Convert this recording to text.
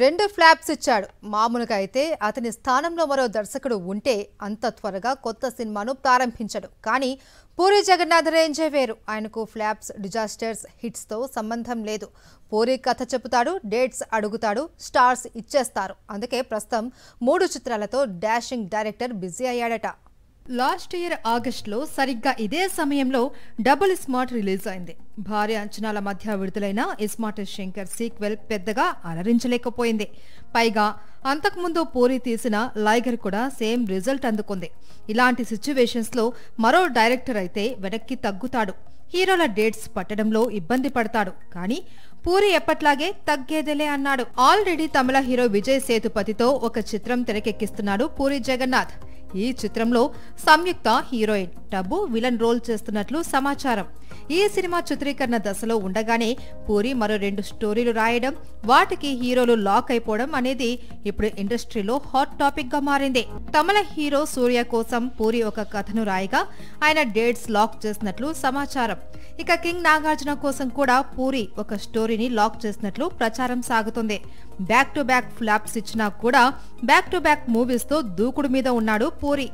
రెండు ఫ్లాప్స్ ఇచ్చాడు. మామూలుగా అయితే అతని స్థానంలో మరో దర్శకుడు ఉంటే అంత త్వరగా కొత్త సినిమాను ప్రారంభించడు. కానీ పూరి జగన్నాథ్ రేంజే వేరు. ఆయనకు ఫ్లాప్స్, డిజాస్టర్స్, హిట్స్తో సంబంధం లేదు. పూరి కథ చెబుతాడు, డేట్స్ అడుగుతాడు, స్టార్స్ ఇచ్చేస్తారు. అందుకే ప్రస్తుతం 3 చిత్రాలతో డాషింగ్ డైరెక్టర్ బిజీ అయ్యాడట. లాస్ట్ ఇయర్ ఆగస్టులో సరిగ్గా ఇదే సమయంలో డబుల్ స్మార్ట్ రిలీజ్ అయింది. భారీ అంచనాల మధ్య విడుదలైన ఇస్మార్ట్ శంకర్ సీక్వెల్ పెద్దగా అలరించలేకపోయింది. పైగా అంతకుముందు పూరి తీసిన లైగర్ కూడా సేమ్ రిజల్ట్ అందుకుంది. ఇలాంటి సిచ్యువేషన్స్ లో మరో డైరెక్టర్ అయితే వెనక్కి తగ్గుతాడు. హీరోల డేట్స్ పట్టడంలో ఇబ్బంది పడతాడు. కానీ పూరి ఎప్పట్లాగే తగ్గేదేలే అన్నాడు. ఆల్రెడీ తమిళ హీరో విజయ్ సేతుపతితో ఒక చిత్రం తెరకెక్కిస్తున్నాడు పూరి జగన్నాథ్. ఈ చిత్రంలో సంయుక్త హీరోయిన్, టబు విలన్ రోల్ చేస్తున్నట్లు సమాచారం. ఈ సినిమా చిత్రీకరణ దశలో ఉండగానే పూరి మరో 2 స్టోరీలు రాయడం, వాటికి హీరోలు లాక్ అయిపోవడం అనేది ఇప్పుడు ఇండస్ట్రీలో హాట్ టాపిక్ గా మారింది. తమిళ హీరో సూర్య కోసం పూరి ఒక కథను రాయగా ఆయన డేట్స్ లాక్ చేసినట్లు సమాచారం. ఇక కింగ్ నాగార్జున కోసం కూడా పూరి ఒక స్టోరీని లాక్ చేసినట్లు ప్రచారం సాగుతుంది. బ్యాక్ టు బ్యాక్ ఫ్లాప్స్ ఇచ్చినా కూడా బ్యాక్ టు బ్యాక్ మూవీస్ తో దూకుడు మీద ఉన్నాడు పూరి.